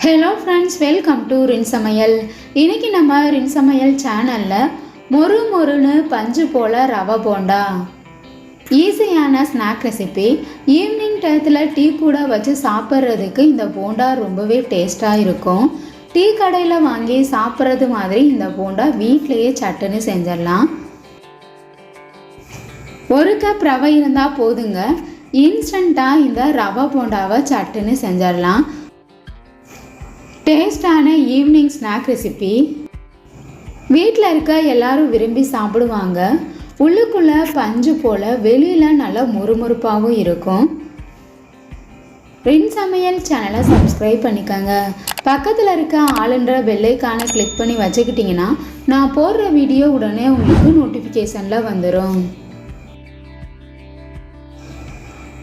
Hello friends, welcome to ரின் சமையல். இன்றைக்கி நம்ம ரின் சமையல் சேனலில் மொறுன்னு பஞ்சு போல் ரவை போண்டா ஈஸியான ஸ்நாக் ரெசிபி. ஈவினிங் டயத்தில் டீ கூட வச்சு சாப்பிட்றதுக்கு இந்த போண்டா ரொம்பவே டேஸ்ட்டாக இருக்கும். டீ கடையில் வாங்கி சாப்பிட்றது மாதிரி இந்த போண்டா வீட்டிலையே சட்டுன்னு செஞ்சிடலாம். 1 கப் ரவை இருந்தால் போதுங்க. இன்ஸ்டண்ட்டாக இந்த ரவை போண்டாவை சட்டுன்னு செஞ்சிடலாம். டேஸ்டான ஈவினிங் ஸ்நாக் ரெசிபி. வீட்டில் இருக்க எல்லாரும் விரும்பி சாப்பிடுவாங்க. உள்ளுக்குள்ளே பஞ்சு போல் வெளியில் நல்லா முறுமுறுப்பாகவும் இருக்கும். ரின் சமையல் சேனலை சப்ஸ்கிரைப் பண்ணிக்கோங்க. பக்கத்தில் இருக்க ஆளுன்ற பெல்லைக்கான கிளிக் பண்ணி வச்சுக்கிட்டிங்கன்னா நான் போடுற வீடியோ உடனே உங்களுக்கு நோட்டிஃபிகேஷனில் வந்துடும்.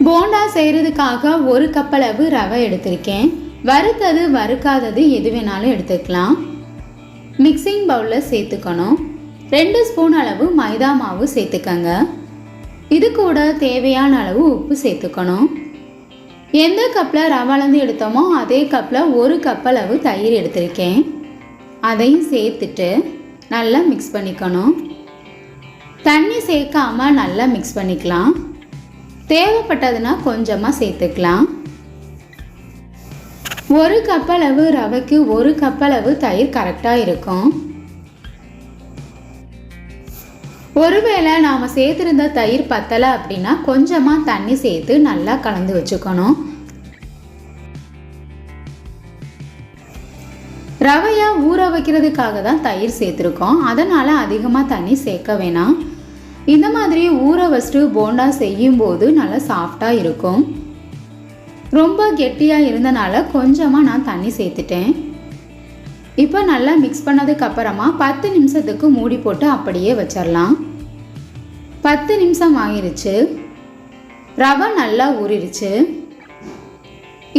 போண்டா செய்கிறதுக்காக 1 கப் அளவு ரவை எடுத்திருக்கேன். வறுத்தது வறுக்காதது எது வேணாலும் எடுத்துக்கலாம். மிக்சிங் பவுலில் சேர்த்துக்கணும். 2 ஸ்பூன் அளவு மைதா மாவு சேர்த்துக்கங்க. இது கூட தேவையான அளவு உப்பு சேர்த்துக்கணும். எந்த கப்பில் ரவாலேருந்து எடுத்தோமோ அதே கப்பில் 1 கப் அளவு தயிர் எடுத்திருக்கேன். அதையும் சேர்த்துட்டு நல்லா மிக்ஸ் பண்ணிக்கணும். தண்ணி சேர்க்காமல் நல்லா மிக்ஸ் பண்ணிக்கலாம். தேவைப்பட்டதுன்னா கொஞ்சமாக சேர்த்துக்கலாம். 1 கப் அளவு ரவைக்கு 1 கப் அளவு தயிர் கரெக்டாக இருக்கும். ஒருவேளை நாம் சேர்த்துருந்த தயிர் பத்தலை அப்படின்னா கொஞ்சமாக தண்ணி சேர்த்து நல்லா கலந்து வச்சுக்கணும். ரவையை ஊற வைக்கிறதுக்காக தான் தயிர் சேர்த்துருக்கோம். அதனால் அதிகமாக தண்ணி சேர்க்க வேணாம். இந்த மாதிரி ஊற வச்சுட்டு போண்டா செய்யும்போது நல்லா சாஃப்டாக இருக்கும். ரொம்ப கெட்டியாக இருந்தனால கொஞ்சமாக நான் தண்ணி சேர்த்துட்டேன். இப்போ நல்லா மிக்ஸ் பண்ணதுக்கப்புறமா 10 நிமிஷத்துக்கு மூடி போட்டு அப்படியே வச்சிடலாம். 10 நிமிஷம் ஆகிருச்சு. ரவை நல்லா ஊறிடுச்சு.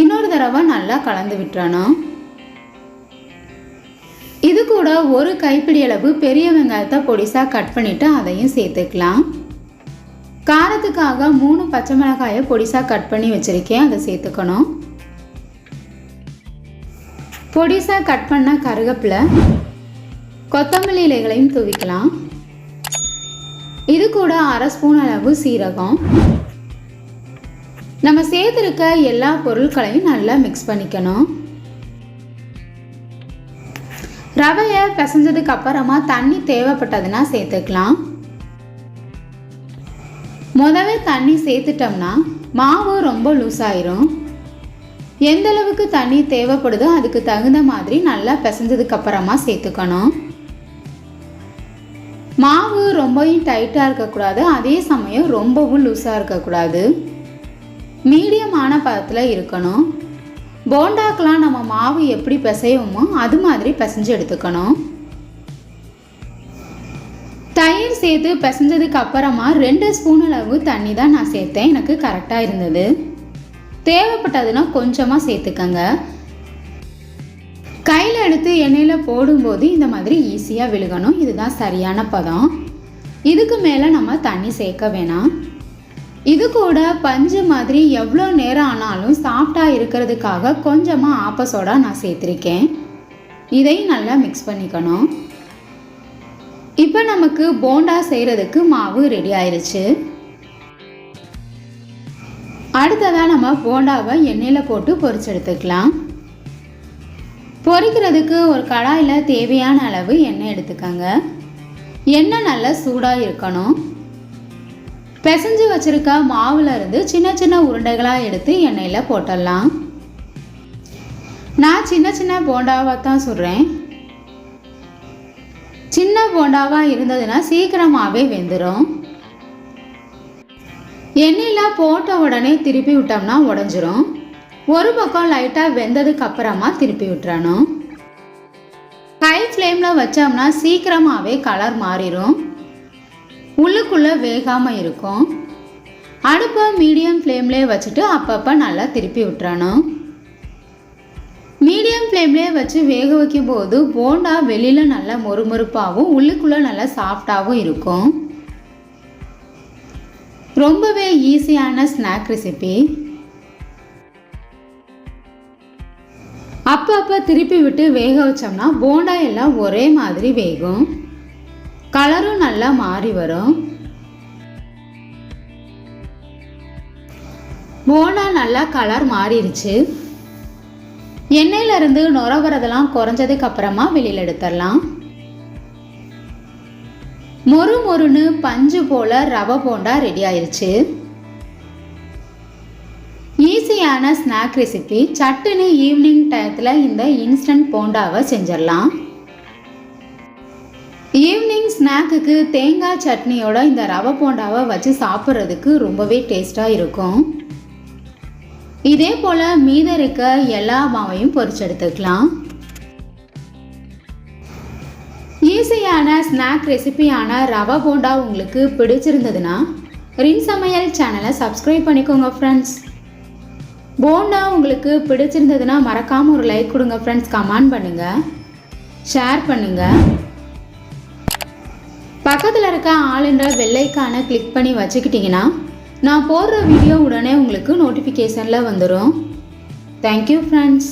இன்னொரு தடவை நல்லா கலந்து விட்டுறணும். இது கூட 1 கைப்பிடி அளவு பெரிய வெங்காயத்தை பொடிசாக கட் பண்ணிவிட்டு அதையும் சேர்த்துக்கலாம். காரத்துக்காக 3 பச்சை மிளகாயை பொடிசாக கட் பண்ணி வச்சுருக்கேன். அதை சேர்த்துக்கணும். பொடிசாக கட் பண்ண கருவேப்பிலை, கொத்தமல்லி இலைகளையும் தூவிக்கலாம். இது கூட 1/2 ஸ்பூன் அளவு சீரகம். நம்ம சேர்த்துருக்க எல்லா பொருட்களையும் நல்லா மிக்ஸ் பண்ணிக்கணும். ரவையை பிசைஞ்சதுக்கு அப்புறமா தண்ணி தேவைப்பட்டதுன்னா சேர்த்துக்கலாம். முதவே தண்ணி சேர்த்துட்டோம்னா மாவு ரொம்ப லூஸ் ஆயிரும். எந்த அளவுக்கு தண்ணி தேவைப்படுதோ அதுக்கு தகுந்த மாதிரி நல்லா பிசைஞ்சதுக்கு அப்புறமா சேர்த்துக்கணும். மாவு ரொம்பவும் டைட்டாக இருக்கக்கூடாது, அதே சமயம் ரொம்பவும் லூஸாக இருக்கக்கூடாது. மீடியமான பதத்தில் இருக்கணும். போண்டாக்கெலாம் நம்ம மாவு எப்படி பிசையுமோ அது மாதிரி பிசைஞ்சு எடுத்துக்கணும். தயிர் சேர்த்து பிசைஞ்சதுக்கு அப்புறமா 2 ஸ்பூன் அளவு தண்ணி தான் நான் சேர்த்தேன். எனக்கு கரெக்டாக இருந்தது. தேவைப்பட்டதுன்னா கொஞ்சமாக சேர்த்துக்கங்க. கையில் எடுத்து எண்ணெயில் போடும்போது இந்த மாதிரி ஈஸியாக விழுகணும். இதுதான் சரியான பதம். இதுக்கு மேலே நம்ம தண்ணி சேர்க்க வேணாம். இது கூட பஞ்சு மாதிரி எவ்வளோ நேரம் ஆனாலும் சாஃப்டாக இருக்கிறதுக்காக கொஞ்சமாக ஆப்ப சோடா நான் சேர்த்துருக்கேன். இதையும் நல்லா மிக்ஸ் பண்ணிக்கணும். இப்போ நமக்கு போண்டா செய்கிறதுக்கு மாவு ரெடி ஆயிடுச்சு. அடுத்ததாக நம்ம போண்டாவை எண்ணெயில் போட்டு பொரிச்சு எடுத்துக்கலாம். பொரிக்கிறதுக்கு ஒரு கடாயில் தேவையான அளவு எண்ணெய் எடுத்துக்கோங்க. எண்ணெய் நல்லா சூடாக இருக்கணும். பிசைஞ்சு வச்சுருக்க மாவில் இருந்து சின்ன சின்ன உருண்டைகளாக எடுத்து எண்ணெயில் போட்டுடலாம். நான் சின்ன போண்டாவாக தான் சுடுறேன். சின்ன போண்டாவாக இருந்ததுன்னா சீக்கிரமாகவே வெந்துடும். எண்ணெயில் போட்ட உடனே திருப்பி விட்டோம்னா உடஞ்சிரும். ஒரு பக்கம் லைட்டாக வெந்ததுக்கு அப்புறமா திருப்பி விட்டுறணும். ஹை ஃப்ளேமில் வச்சோம்னா சீக்கிரமாகவே கலர் மாறிடும். உள்ளுக்குள்ளே வேகாமல் இருக்கும். அடுப்பை மீடியம் ஃப்ளேம்லேயே வச்சுட்டு அப்பப்போ நல்லா திருப்பி விட்டுறணும். மீடியம் ஃப்ளேம்லேயே வச்சு வேக வைக்கும் போது போண்டா வெளியில் நல்லா மொறுமொறுப்பாகவும் உள்ளுக்குள்ளே நல்லா சாஃப்டாகவும் இருக்கும். ரொம்பவே ஈஸியான ஸ்நாக் ரெசிபி. அப்பப்போ திருப்பி விட்டு வேக வச்சோம்னா போண்டா எல்லாம் ஒரே மாதிரி வேகும், கலரும் நல்லா மாறி வரும். போண்டா நல்லா கலர் மாறிடுச்சு. எண்ணெயிலிருந்து நுர வரதெல்லாம் குறைஞ்சதுக்கு அப்புறமா வெளியில் எடுத்துடலாம். மொறு மொறுன்னு பஞ்சு போல ரவை போண்டா ரெடி ஆயிடுச்சு. ஈஸியான ஸ்நாக் ரெசிபி. சட்டுன்னு ஈவினிங் டயத்தில் இந்த இன்ஸ்டன்ட் போண்டாவை செஞ்சிடலாம். ஈவினிங் ஸ்நாக்குக்கு தேங்காய் சட்னியோட இந்த ரவை போண்டாவை வச்சு சாப்பிட்றதுக்கு ரொம்பவே டேஸ்டாக இருக்கும். இதே போல் மீதம் இருக்க எல்லா மாவையும் பொரிச்சு எடுத்துக்கலாம். ஈஸியான ஸ்நாக் ரெசிபியான ரவை போண்டா உங்களுக்கு பிடிச்சிருந்ததுன்னா ரின் சமையல் சேனலை சப்ஸ்கிரைப் பண்ணிக்கோங்க ஃப்ரெண்ட்ஸ். போண்டா உங்களுக்கு பிடிச்சிருந்ததுன்னா மறக்காமல் ஒரு லைக் கொடுங்க ஃப்ரெண்ட்ஸ். கமெண்ட் பண்ணுங்கள், ஷேர் பண்ணுங்கள். பக்கத்தில் இருக்க ஆளுன்ற வெள்ளைக்கான கிளிக் பண்ணி வச்சுக்கிட்டிங்கன்னா நான் போடுற வீடியோ உடனே உங்களுக்கு நோட்டிஃபிகேஷனில் வந்துடும். Thank you friends.